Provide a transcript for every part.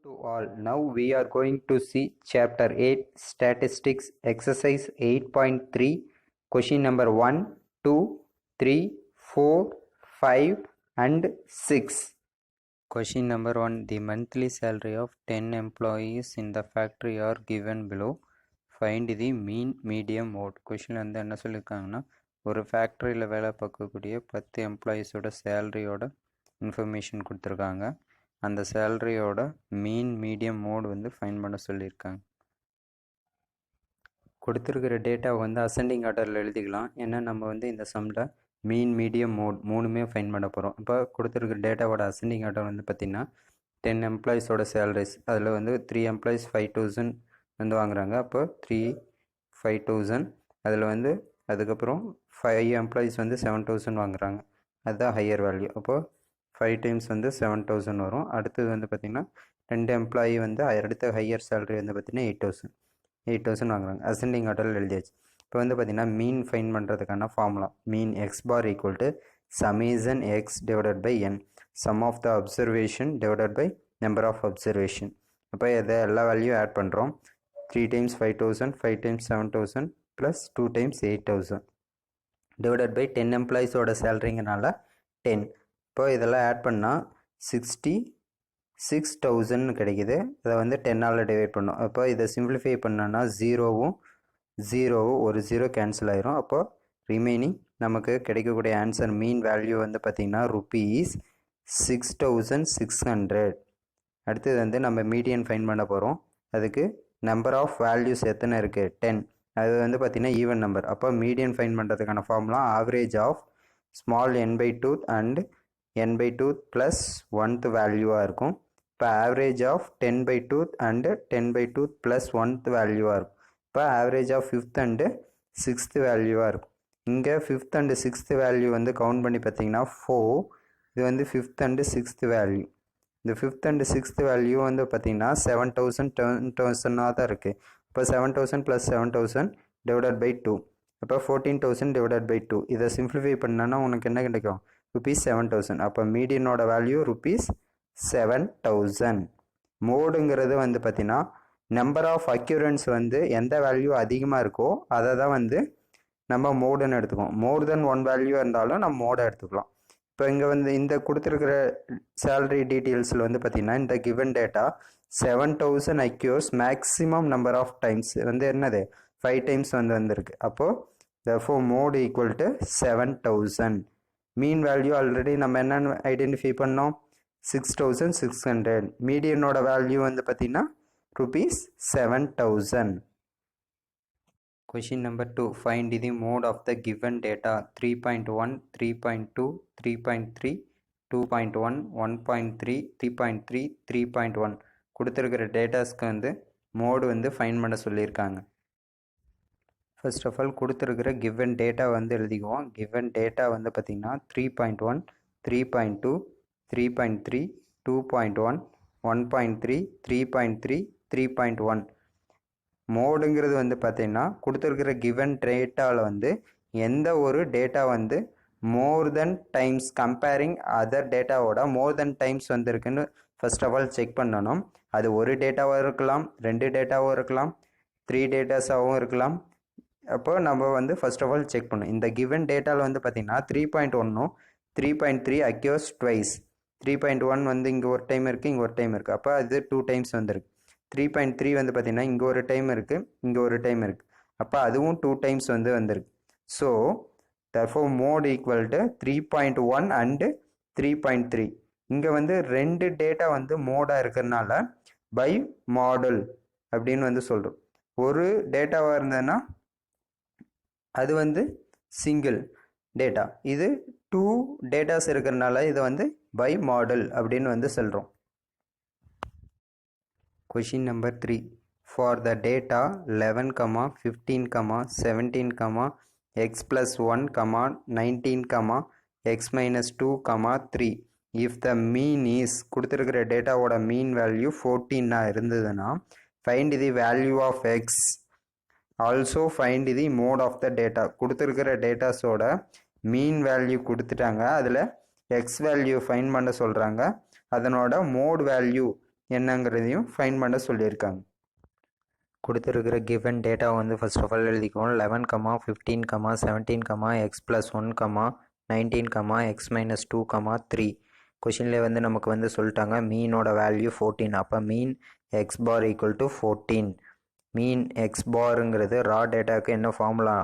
To all. Now we are going to see chapter 8 statistics exercise 8.3 question number 1, 2, 3, 4, 5 and 6. Question number 1. The monthly salary of 10 employees in the factory are given below. Find the mean medium mode. Question வந்து என்ன சொல்லியிருக்காங்கன்னா ஒரு ஃபேக்ட்ரியில் வேலை பார்க்கக்கூடிய 10 எம்ப்ளாயீஸோட சேலரியோட information கொடுத்துருக்காங்க. அந்த சேலரியோட மீன் medium mode வந்து ஃபைன் பண்ண சொல்லியிருக்காங்க. கொடுத்துருக்கிற டேட்டாவை வந்து அசெண்டிங் ஆர்டரில் எழுதிக்கலாம். ஏன்னா நம்ம வந்து இந்த சம்மில் மீன் மீடியம் மோட் மூணுமே ஃபைன் பண்ண போகிறோம். இப்போ கொடுத்துருக்கிற டேட்டாவோட அசெண்டிங் ஆர்டர் வந்து பார்த்திங்கன்னா 10 எம்ப்ளாயீஸோட சேலரிஸ், அதில் வந்து 3 எம்ப்ளாயீஸ் 5,000 வந்து வாங்குறாங்க. அப்போ 3 5,000, அதில் வந்து அதுக்கப்புறம் 5 எம்ப்ளாயீஸ் வந்து 7,000 வாங்குறாங்க. அதுதான் ஹையர் வேல்யூ. அப்போது 5 டைம்ஸ் வந்து 7,000 வரும். அடுத்தது வந்து பார்த்திங்கன்னா 2 எம்ப்ளாயி வந்து அடுத்த ஹையர் சேலரி வந்து பார்த்திங்கன்னா 8,000 வாங்குறாங்க. அசெண்டிங் ஆர்டரில் எழுதியாச்சு. இப்போ வந்து பார்த்திங்கன்னா மீன் ஃபைன் பண்ணுறதுக்கான formula mean x bar equal to summation x divided by n, sum of the observation divided by number of observation. அப்போ இதை எல்லா வேல்யூ ஆட் பண்ணுறோம். 3 times 5,000, 5 times 7,000 plus 2 times 8,000 divided by 10 எம்ப்ளாயீஸோட சேலரிங்கனால 10. இப்போ இதெல்லாம் ஆட் பண்ணால் 66,000 கிடைக்குது. அதை வந்து 10ஆல் டிவைட் பண்ணோம். அப்போ இதை சிம்பிளிஃபை பண்ணோன்னா ஜீரோவும் ஒரு ஜீரோ கேன்சல் ஆயிரும். அப்போது ரிமைனிங் நமக்கு கிடைக்கக்கூடிய ஆன்சர் மீன் வேல்யூ வந்து பார்த்திங்கன்னா ₹6,600. அடுத்தது வந்து நம்ம மீடியன் ஃபைன் பண்ண போகிறோம். அதுக்கு நம்பர் ஆஃப் வேல்யூஸ் எத்தனை இருக்குது? 10. அது வந்து பார்த்திங்கன்னா ஈவன் நம்பர். அப்போ மீடியன் ஃபைன் பண்ணுறதுக்கான formula average of small n/2 and n/2 plus 1th வேல்யூவாக இருக்கும். இப்போ average of 10/2 and 10/2 plus 1th வேல்யூவாக இருக்கும். இப்போ average of 5th and 6th வேல்யூவாக இருக்கும். இங்கே 5th அண்டு 6th வேல்யூ வந்து கவுண்ட் பண்ணி பார்த்தீங்கன்னா 4. இது வந்து 5th அண்டு 6th வேல்யூ. இந்த 5th அண்டு 6th வேல்யூ வந்து பார்த்தீங்கன்னா 7,000 10,000 தான் இருக்குது. இப்போ 7,000 ப்ளஸ் 7,000 டிவைடட் பை 2. அப்போ 14,000 டிவைடட் பை 2. இதை சிம்பிளிஃபை பண்ணான்னா உனக்கு என்ன கிடைக்கும்? ₹7,000. அப்போ மீடியனோட வேல்யூ ₹7,000. மோடுங்கிறது வந்து பார்த்தீங்கன்னா நம்பர் ஆஃப் அக்யூரன்ஸ் வந்து எந்த வேல்யூ அதிகமாக இருக்கோ அதை தான் வந்து நம்ம மோடுன்னு எடுத்துக்குவோம். மோர் தென் 1 வேல்யூ இருந்தாலும் நம்ம மோடை எடுத்துக்கலாம். இப்போ இங்கே வந்து இந்த கொடுத்துருக்கிற சேலரி டீட்டெயில்ஸில் வந்து பார்த்திங்கன்னா இந்த given data 7,000 occurs maximum number of times வந்து என்னது 5 டைம்ஸ் வந்து வந்திருக்கு. அப்போது therefore mode equal to 7,000. Mean value already நம்ம என்னென்னு ஐடென்டிஃபை பண்ணோம்? 6,600. மீடியனோட வேல்யூ வந்து பார்த்திங்கன்னா ₹7,000. Question number 2. Find the mode of the given data 3.1, 3.2, 3.3, 2.1, 1.3, 3.3, 3.1. கொடுத்துருக்கிற டேட்டாஸ்க்கு வந்து மோடு வந்து ஃபைன் பண்ண சொல்லியிருக்காங்க. ஃபர்ஸ்ட் ஆஃப் ஆல் கொடுத்துருக்கிற கிவன் டேட்டா வந்து எழுதிக்குவோம். கிவன் டேட்டா வந்து பார்த்திங்கன்னா 3.1, 3.2, 3.3, 2.1, 1.3, 3.3, 3.1. மோடுங்கிறது வந்து பார்த்திங்கன்னா கொடுத்துருக்கிற கிவன் டேட்டாவில் வந்து எந்த ஒரு டேட்டா வந்து more than times comparing other டேட்டாவோட மோர் தென் டைம்ஸ் வந்துருக்குன்னு ஃபர்ஸ்ட் ஆஃப் ஆல் செக் பண்ணணும். அது ஒரு டேட்டாவும் இருக்கலாம், 2 டேட்டாவும் இருக்கலாம், 3 டேட்டாஸாகவும் இருக்கலாம். அப்போ நம்ம வந்து ஃபர்ஸ்ட் ஆஃப் ஆல் செக் பண்ணணும். இந்த கிவன் டேட்டாவில் வந்து பார்த்திங்கன்னா 3.1ம் 3.3 அக்யூர்ஸ் ட்வைஸ். 3.1 வந்து இங்கே ஒரு டைம் இருக்குது, இங்கே ஒரு டைம் இருக்குது. அப்போ அது 2 டைம்ஸ் வந்துருக்கு. 3.3 வந்து பார்த்திங்கன்னா இங்கே ஒரு டைம் இருக்குது, இங்கே ஒரு டைம் இருக்குது. அப்போ அதுவும் 2 டைம்ஸ் வந்து வந்திருக்கு. So therefore mode equal to 3.1 and 3.3. இங்கே வந்து 2 டேட்டா வந்து மோடாக இருக்கிறதுனால பை மாடல் அப்படின்னு வந்து சொல்கிறோம். ஒரு டேட்டாவாக இருந்ததுன்னா அது வந்து சிங்கிள் டேட்டா. இது 2 டேட்டாஸ் இருக்கிறதுனால இதை வந்து பை மாடல் அப்படின்னு வந்து சொல்கிறோம். Question number 3. For the data 11, 15, 17, x plus 1, 19, x minus 2, 3. If the mean is கொடுத்துருக்கிற டேட்டாவோட மீன் வேல்யூ 14 இருந்ததுன்னா find the value of x. Also find the mode of the data. கொடுத்துருக்கிற டேட்டாஸோட மீன் வேல்யூ கொடுத்துட்டாங்க. அதில் X value fine பண்ண சொல்கிறாங்க. அதனோட mode value என்னங்கிறதையும் find பண்ண சொல்லியிருக்காங்க. கொடுத்துருக்கிற கிவன் டேட்டா வந்து ஃபர்ஸ்ட் ஆஃப் ஆல் எழுதிக்குவோம். 11, 15, 17, x+1, 19, x-2, 3. கொஷின்லேயே வந்து நமக்கு வந்து சொல்லிட்டாங்க மீனோட வேல்யூ 14. அப்போ mean x bar equal to 14. Mean x பாருங்கிறது ரா டேட்டாவுக்கு என்ன formula?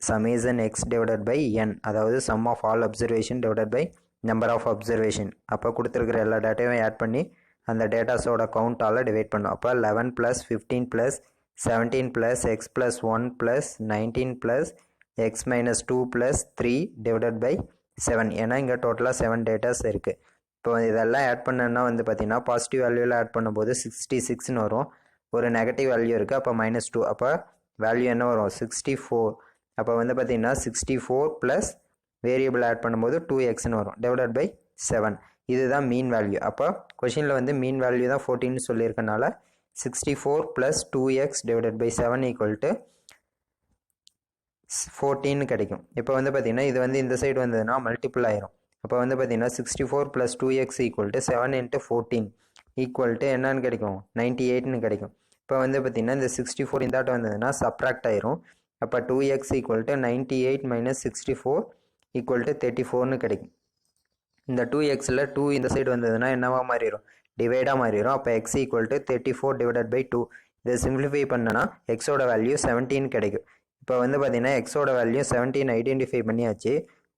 Summation x divided by n, அதாவது sum of all observation divided by number of observation. அப்போ கொடுத்துருக்கிற எல்லா டேட்டாவையும் ஆட் பண்ணி அந்த டேட்டாஸோட கவுண்டால் டிவைட் பண்ணும். அப்போ 11 + 15 + 17 + x+1 + 19 + x-2 + 3 டிவைடட் பை 7. ஏன்னா இங்கே டோட்டலாக 7 டேட்டாஸ் இருக்குது. இப்போ இதெல்லாம் ஆட் பண்ணனா வந்து பார்த்தீங்கன்னா பாசிட்டிவ் வேல்யூவில் ஆட் பண்ணும்போது 66ன்னு வரும். ஒரு நெகட்டிவ் வேல்யூ இருக்குது, அப்போ -2. அப்போ வேல்யூ என்ன வரும்? 64. அப்போ வந்து பார்த்தீங்கன்னா 64 ப்ளஸ் வேரியபிள் ஆட் பண்ணும்போது 2xன்னு வரும் டிவைடட் பை 7. இதுதான் மீன் வேல்யூ. அப்போ கொஷினில் வந்து மீன் வேல்யூ தான் 14 சொல்லியிருக்கனால 64 + 2x டிவைடட் பை 7 = 14 கிடைக்கும். இப்போ வந்து பார்த்தீங்கன்னா இது வந்து இந்த சைடு வந்ததுன்னா மல்டிபிள் ஆயிரும். அப்போ வந்து பார்த்தீங்கன்னா 64 + 2x = 7 × 14 = என்னன்னு கிடைக்கும்? 98ன்னு கிடைக்கும். இப்போ வந்து பார்த்தீங்கன்னா இந்த 64 இந்தாட்டம் வந்ததுன்னா சப்ராக்ட் ஆயிரும். அப்போ 2x = 98 - 64 = 34ன்னு கிடைக்கும். இந்த 2xல் 2 இந்த சைடு வந்ததுன்னா என்னவா மாறிடும்? டிவைடாக மாறிடும். அப்போ x = 34 டிவைடட் பை 2. இதை சிம்பிளிஃபை பண்ணனா எக்ஸோட வேல்யூ 17 கிடைக்கும். இப்போ வந்து பார்த்தீங்கன்னா எக்ஸோட வேல்யூ 17 ஐடென்டிஃபை பண்ணியாச்சு.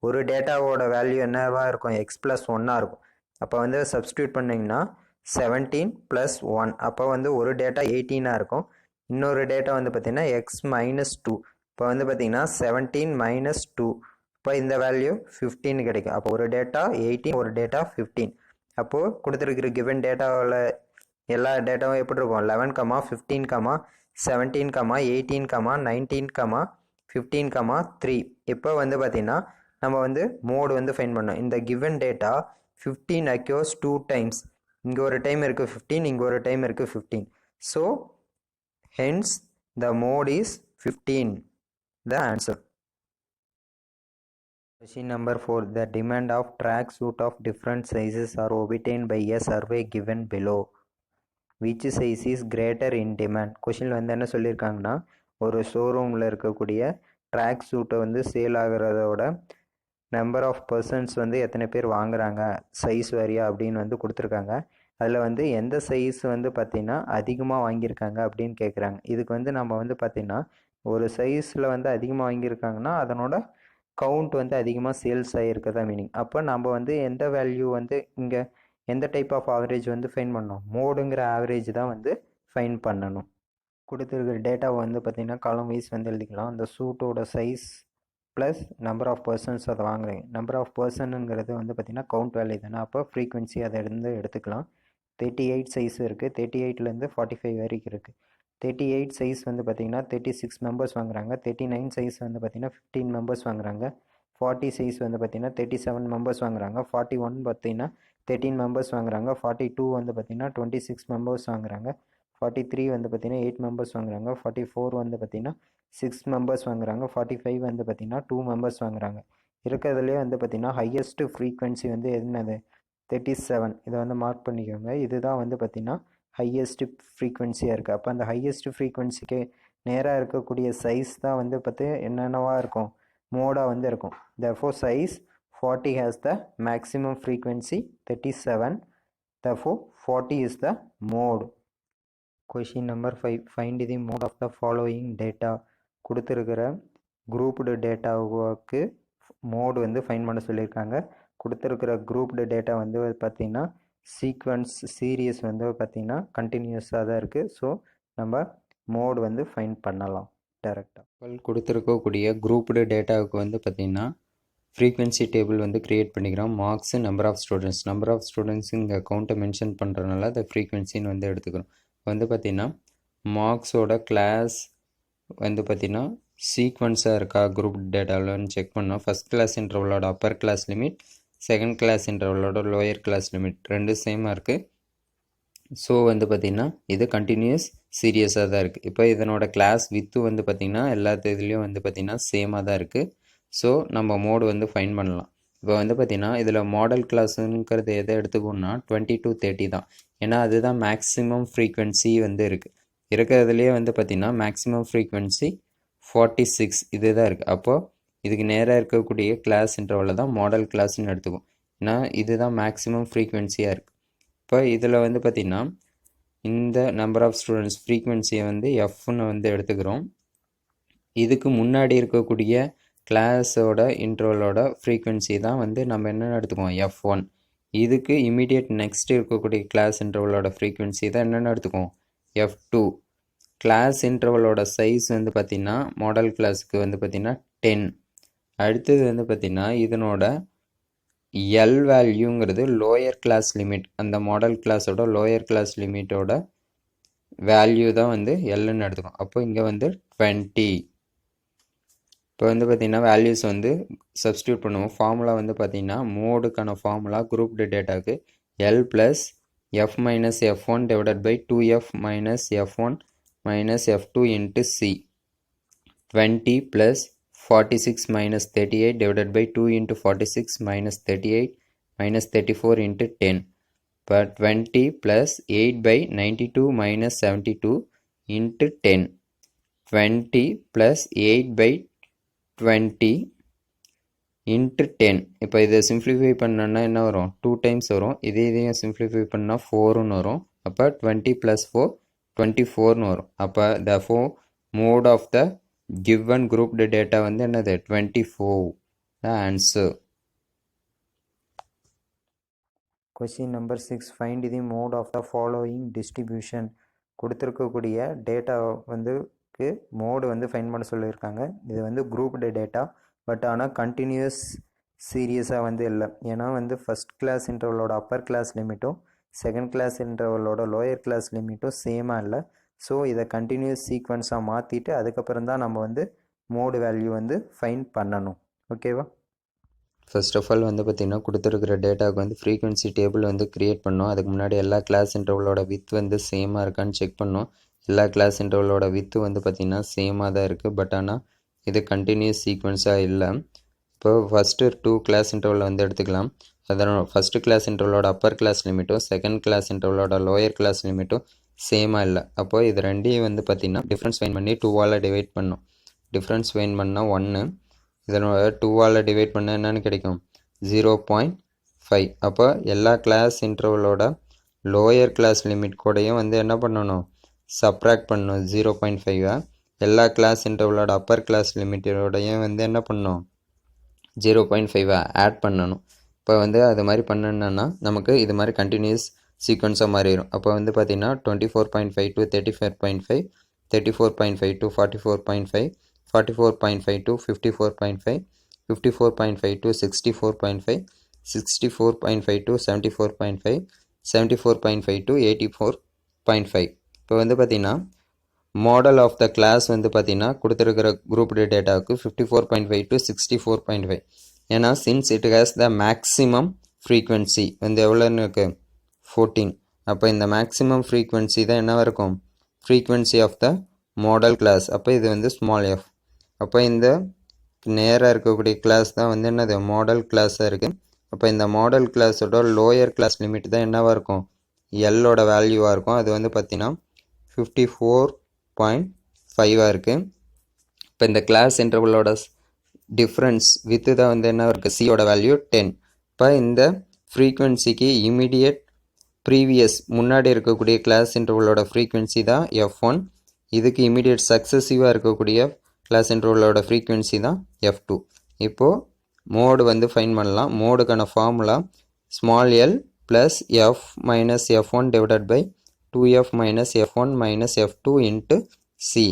ஒரு டேட்டாவோட வேல்யூ என்னவா இருக்கும்? x+1 இருக்கும். அப்போ வந்து சப்ஸ்டியூட் பண்ணிங்கன்னா 17 + 1. அப்போ வந்து ஒரு டேட்டா 18 இருக்கும். இன்னொரு டேட்டா வந்து பார்த்தீங்கன்னா x-2. இப்போ வந்து பார்த்தீங்கன்னா 17 - 2. இப்போ இந்த வேல்யூ 15 கிடைக்கும். அப்போ ஒரு டேட்டா 18, ஒரு டேட்டா 15. அப்போது கொடுத்துருக்கிற கிவன் டேட்டாவில் எல்லா டேட்டாவும் எப்படி இருக்கும்? 11, 15, 17, 18, 19, 15, 3. இப்போ வந்து பார்த்தீங்கன்னா நம்ம வந்து மோடு வந்து ஃபைண்ட் பண்ணோம். இந்த கிவன் டேட்டா 15 occurs 2 times. இங்கே ஒரு டைம் இருக்குது 15, இங்கே ஒரு டைம் இருக்குது 15. So hence the mode is 15. The answer. Question number 4. The demand of track suit of different sizes are obtained by a survey given below. Which size is greater in demand? கொஷினில் வந்து என்ன சொல்லியிருக்காங்கன்னா ஒரு ஷோரூமில் இருக்கக்கூடிய track சூட்டை வந்து sale ஆகிறதோட number of persons வந்து எத்தனை பேர் வாங்குறாங்க சைஸ் வாரியா அப்படின்னு வந்து கொடுத்துருக்காங்க. அதில் வந்து எந்த சைஸ் வந்து பார்த்திங்கன்னா அதிகமாக வாங்கியிருக்காங்க அப்படின்னு கேட்குறாங்க. இதுக்கு வந்து நம்ம வந்து பார்த்திங்கன்னா ஒரு சைஸில் வந்து அதிகமாக வாங்கியிருக்காங்கன்னா அதனோட கவுண்ட் வந்து அதிகமாக சேல்ஸ் ஆகிருக்கதா மீனிங். அப்போ நம்ம வந்து எந்த வேல்யூ வந்து இங்கே எந்த டைப் ஆஃப் ஆவரேஜ் வந்து ஃபைன் பண்ணணும்? மோடுங்கிற ஆவரேஜ் தான் வந்து ஃபைன் பண்ணணும். கொடுத்துருக்கிற டேட்டாவை வந்து பார்த்திங்கன்னா காலம் வைஸ் வந்து எழுதிக்கலாம். அந்த சூட்டோட size plus number of persons அதை வாங்குறீங்க. நம்பர் ஆஃப் பர்சனுங்கிறது வந்து பார்த்திங்கன்னா கவுண்ட் வேல்யூ தானே. அப்போ ஃப்ரீக்வன்சி அதை இருந்து எடுத்துக்கலாம். 38 சைஸ் இருக்குது. 38லேருந்து 45 வரைக்கும் இருக்குது. 38 சைஸ் வந்து பார்த்திங்கன்னா 36 மெம்பர்ஸ் வாங்குறாங்க. 39 சைஸ் வந்து பார்த்திங்கன்னா 15 மெம்பர்ஸ் வாங்குறாங்க. 40 சைஸ் வந்து பார்த்திங்கன்னா 37 மெம்பர்ஸ் வாங்குறாங்க. 41 பார்த்திங்கன்னா 13 மெம்பர்ஸ் வாங்குறாங்க. 42 வந்து பார்த்திங்கன்னா 26 மெம்பர்ஸ் வாங்குறாங்க. 43 வந்து பார்த்திங்கன்னா 8 மெம்பர்ஸ் வாங்குறாங்க. 44 வந்து பார்த்திங்கன்னா 6 மெம்பர்ஸ் வாங்குறாங்க. 45 வந்து பார்த்திங்கன்னா 2 மெம்பர்ஸ் வாங்குறாங்க. இருக்கிறதுலே வந்து பார்த்திங்கன்னா ஹையஸ்ட் ஃப்ரீக்வன்சி வந்து என்னது? 37. இதை வந்து மார்க் பண்ணிக்கோங்க. இதுதான் வந்து பார்த்திங்கன்னா ஹையஸ்ட் ஃப்ரீக்வன்சியாக இருக்குது. அப்போ அந்த ஹையஸ்ட் ஃப்ரீக்வன்சிக்கு நேராக இருக்கக்கூடிய சைஸ் தான் வந்து பார்த்து என்னென்னவா இருக்கும்? மோடாக வந்து இருக்கும். therefore size 40 has the maximum frequency 37. therefore 40 is the mode. Question number 5. Find the mode of the following data. கொடுத்துருக்கிற குரூப்டு டேட்டாவுக்கு மோடு வந்து ஃபைன் பண்ண சொல்லியிருக்காங்க. கொடுத்துருக்கிற குரூப்டு டேட்டா வந்து பார்த்திங்கன்னா சீக்வன்ஸ் சீரியஸ் வந்து பார்த்திங்கன்னா கண்டினியூஸாக தான் இருக்குது. ஸோ நம்ம மோடு வந்து ஃபைன் பண்ணலாம் டேரெக்டாக. கொடுத்துருக்கக்கூடிய குரூப்டு டேட்டாவுக்கு வந்து பார்த்திங்கன்னா ஃப்ரீக்வன்சி டேபிள் வந்து க்ரியேட் பண்ணிக்கிறோம். மார்க்ஸு நம்பர் ஆஃப் ஸ்டூடெண்ட்ஸ் இங்கே கவுண்ட்டை மென்ஷன் பண்ணுறதுனால அதை ஃப்ரீக்வன்சின்னு வந்து எடுத்துக்கிறோம். வந்து பார்த்திங்கன்னா மார்க்ஸோட கிளாஸ் வந்து பார்த்திங்கன்னா சீக்வன்ஸாக இருக்கா குரூப் டேட்டாவில்னு செக் பண்ணோம். ஃபஸ்ட் கிளாஸ் இன்டர்வலோட upper class limit, second class இன்டர்வலோட லோயர் கிளாஸ் லிமிட் ரெண்டு சேமாக இருக்குது. ஸோ வந்து பார்த்திங்கன்னா இது கண்டினியூஸ் சீரியஸாக தான் இருக்குது. இப்போ இதனோட கிளாஸ் வித்து வந்து பார்த்திங்கன்னா எல்லா இதுலேயும் வந்து பார்த்திங்கன்னா சேமாக தான் இருக்குது. ஸோ நம்ம மோடு வந்து ஃபைன் பண்ணலாம். இப்போ வந்து பார்த்திங்கன்னா இதில் மாடல் கிளாஸுங்கிறது எதை எடுத்துக்கணும்னா 20 to 30 தான். ஏன்னா அதுதான் மேக்ஸிமம் ஃப்ரீக்வன்சி வந்து இருக்குது. இருக்கிறதுலையே வந்து பார்த்திங்கன்னா மேக்ஸிமம் ஃப்ரீக்வன்சி 46 இதுதான் இருக்குது. அப்போது இதுக்கு நேராக இருக்கக்கூடிய கிளாஸ் இன்டர்வலில் தான் மாடல் கிளாஸ்ன்னு எடுத்துக்கும். ஏன்னா இதுதான் மேக்ஸிமம் ஃப்ரீக்வன்சியாக இருக்குது. இப்போ இதில் வந்து பார்த்திங்கன்னா இந்த நம்பர் ஆஃப் ஸ்டூடெண்ட்ஸ் ஃப்ரீக்வன்சியை வந்து எஃப்னு வந்து எடுத்துக்கிறோம். இதுக்கு முன்னாடி இருக்கக்கூடிய கிளாஸோட இன்டர்வலோட ஃப்ரீக்வன்சி தான் வந்து நம்ம என்னென்னு எடுத்துக்குவோம் F1. இதுக்கு இமீடியட் நெக்ஸ்ட் இருக்கக்கூடிய கிளாஸ் இன்டர்வலோட ஃப்ரீக்வன்சி தான் என்னென்னு எடுத்துக்குவோம் F2. கிளாஸ் இன்டர்வலோட சைஸ் வந்து பார்த்திங்கன்னா மாடல் கிளாஸுக்கு வந்து பார்த்திங்கன்னா 10. அடுத்தது வந்து பார்த்திங்கன்னா இதனோட எல் வேல்யூங்கிறது லோயர் கிளாஸ் லிமிட், அந்த மாடல் கிளாஸோட லோயர் கிளாஸ் லிமிட்டோட வேல்யூ தான் வந்து எல்லுன்னு எடுத்துக்கும். அப்போ இங்கே வந்து 20. இப்போ வந்து பார்த்திங்கன்னா வேல்யூஸ் வந்து சப்ஸ்டியூட் பண்ணுவோம். ஃபார்முலா வந்து பார்த்திங்கன்னா மோடுக்கான ஃபார்முலா குரூப்டு டேட்டாவுக்கு l plus f minus F1 divided by 2F minus F1 minus F2 into C. 20 plus 46 minus 38 divided by 2 into 46 minus 38 minus 34 into 10. But 20 plus 8 by 92 minus 72 into 10. 20 plus 8 by 20 into 10. இப்போ இதை simplify பண்ணோன்னா என்ன வரும் 2 times வரும். இதையும் simplify பண்ணால் 4ன்னு வரும். அப்போ 20 plus 4 24ன்னு வரும். அப்போ therefore mode of the given grouped data வந்து என்னது 24 the answer. Question number 6. Find the mode of the following distribution. கொடுத்துருக்கக்கூடிய டேட்டா வந்து மோடு வந்து ஃபைண்ட் பண்ண சொல்லியிருக்காங்க. இது வந்து குரூப்டு டேட்டா, பட் ஆனால் கண்டினியூஸ் சீரியஸாக வந்து இல்லை. ஏன்னா வந்து ஃபஸ்ட் கிளாஸ் இன்டர்வலோட அப்பர் கிளாஸ் லிமிட்டும் செகண்ட் கிளாஸ் இன்டர்வலோட லோயர் கிளாஸ் லிமிட்டும் சேமாக இல்லை. ஸோ இதை கண்டினியூஸ் சீக்வன்ஸாக மாற்றிட்டு அதுக்கப்புறம் தான் நம்ம வந்து மோடு வேல்யூ வந்து ஃபைண்ட் பண்ணணும். ஓகேவா? ஃபர்ஸ்ட் ஆஃப் ஆல் வந்து பார்த்திங்கன்னா கொடுத்துருக்கிற டேட்டாவுக்கு வந்து ஃப்ரீக்வன்சி டேபிள் வந்து க்ரியேட் பண்ணோம். அதுக்கு முன்னாடி எல்லா கிளாஸ் இன்டர்வலோட வித் வந்து சேமாக இருக்கான்னு செக் பண்ணோம். எல்லா கிளாஸ் இன்டர்வலோட வித்து வந்து பார்த்திங்கன்னா சேமாக தான் இருக்குது, பட் ஆனால் இது கண்டினியூஸ் சீக்வன்ஸாக இல்லை. இப்போ ஃபஸ்ட்டு 2 கிளாஸ் இன்டர்வலில் வந்து எடுத்துக்கலாம். அதனோட ஃபஸ்ட்டு கிளாஸ் இன்டர்வலோட அப்பர் கிளாஸ் லிமிட்டும் செகண்ட் கிளாஸ் இன்டர்வலோட லோயர் கிளாஸ் லிமிட்டும் சேமாக இல்லை. அப்போது இது ரெண்டையும் வந்து பார்த்திங்கன்னா டிஃப்ரென்ஸ் ஃபைண்ட் பண்ணி 2ஆல் டிவைட் பண்ணோம். டிஃப்ரென்ஸ் ஃபைண்ட் பண்ணால் 1, இதனோட 2ஆல் டிவைட் பண்ணால் என்னென்னு கிடைக்கும் 0.5. அப்போ எல்லா கிளாஸ் இன்டர்வலோட லோயர் கிளாஸ் லிமிட் கூடையும் வந்து என்ன பண்ணணும் சப்ராக்ட் பண்ணணும் 0.5. எல்லா கிளாஸ் இன்டர்வலோட அப்பர் கிளாஸ் லிமிட்டோடையும் வந்து என்ன பண்ணணும் 0.5 ஆட் பண்ணணும். இப்போ வந்து அது மாதிரி பண்ணணுன்னா நமக்கு இது மாதிரி கண்டினியூஸ் சீக்வன்ஸாக மாறிடும். அப்போ வந்து பார்த்திங்கன்னா 24.5 to 35.5, 34.5 to 44.5, 44.5 to 54.5, 54.5 to 64.5, 64.5 to 74.5, 74.5 to 84.5. இப்போ வந்து பார்த்திங்கன்னா மாடல் ஆஃப் த கிளாஸ் வந்து பார்த்திங்கன்னா கொடுத்துருக்கிற குரூப் டேட்டாவுக்கு 54.5 to 64.5. ஏன்னா since it has the maximum frequency வந்து எவ்வளோன்னு இருக்குது 14. அப்போ இந்த மேக்ஸிமம் ஃப்ரீக்வன்சி தான் என்னவாக இருக்கும் frequency of the modal class. அப்போ இது வந்து ஸ்மால் எஃப். அப்போ இந்த நேராக இருக்கக்கூடிய கிளாஸ் தான் வந்து என்னது மாடல் கிளாஸாக இருக்குது. அப்போ இந்த மாடல் கிளாஸோட லோயர் கிளாஸ் லிமிட் தான் என்னவாக இருக்கும் எல்லோட வேல்யூவாக இருக்கும். அது வந்து பார்த்திங்கன்னா 54.5 இருக்குது. இப்போ இந்த கிளாஸ் இன்டர்வலோட டிஃப்ரென்ஸ் வித்து தான் வந்து என்ன இருக்குது சியோட வேல்யூ 10. இப்போ இந்த ஃப்ரீக்வன்சிக்கு இமீடியட் ப்ரீவியஸ் முன்னாடி இருக்கக்கூடிய கிளாஸ் இன்டர்வலோட ஃப்ரீக்வன்சி தான் F1. இதுக்கு இமீடியட் சக்ஸசிவாக இருக்கக்கூடிய கிளாஸ் இன்டர்வலோட ஃப்ரீக்வன்சி தான் F2. இப்போது மோடு வந்து ஃபைண்ட் பண்ணலாம். மோடுக்கான formula small l plus f minus F1 divided by 2F minus F1 minus F2 into c.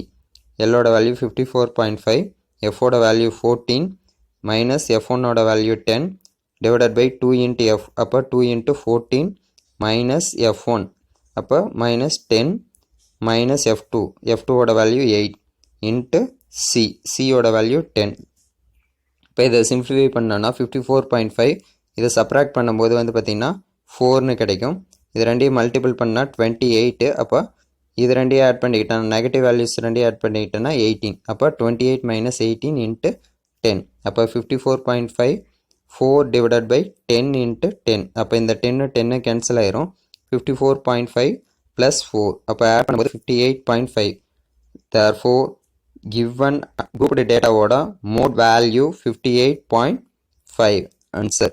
எல்லோட வேல்யூ 54.5, எஃபோட வேல்யூ 14 மைனஸ் F1ஓட value 10 divided by 2 into f. அப்போ 2 இன்ட்டு 14 மைனஸ் F1, அப்போ மைனஸ் 10 மைனஸ் F2, F2ஓட value 8 into c, சியோட value 10. இப்போ இதை simplify பண்ணோன்னா 54.5 இதை சப்ராக்ட் பண்ணும்போது வந்து பார்த்திங்கன்னா 4ன்னு கிடைக்கும். இது ரெண்டையும் மல்டிபிள் பண்ணால் 28. அப்போ இது ரெண்டையும் ஆட் பண்ணிக்கிட்டேன் நெகட்டிவ் வேல்யூஸ் ரெண்டையும் ஆட் பண்ணிக்கிட்டேன்னா 18. அப்போ 28 மைனஸ் 18 இன்ட்டு 10. அப்போ 54.5 4 டிவைடட் பை 10 இன்ட்டு 10. அப்போ இந்த 10 கேன்சல் ஆயிரும். 54.5 plus 4 அப்போ ஆட் பண்ணும்போது 58.5. therefore given grouped data ஓட mode value 58.5 answer.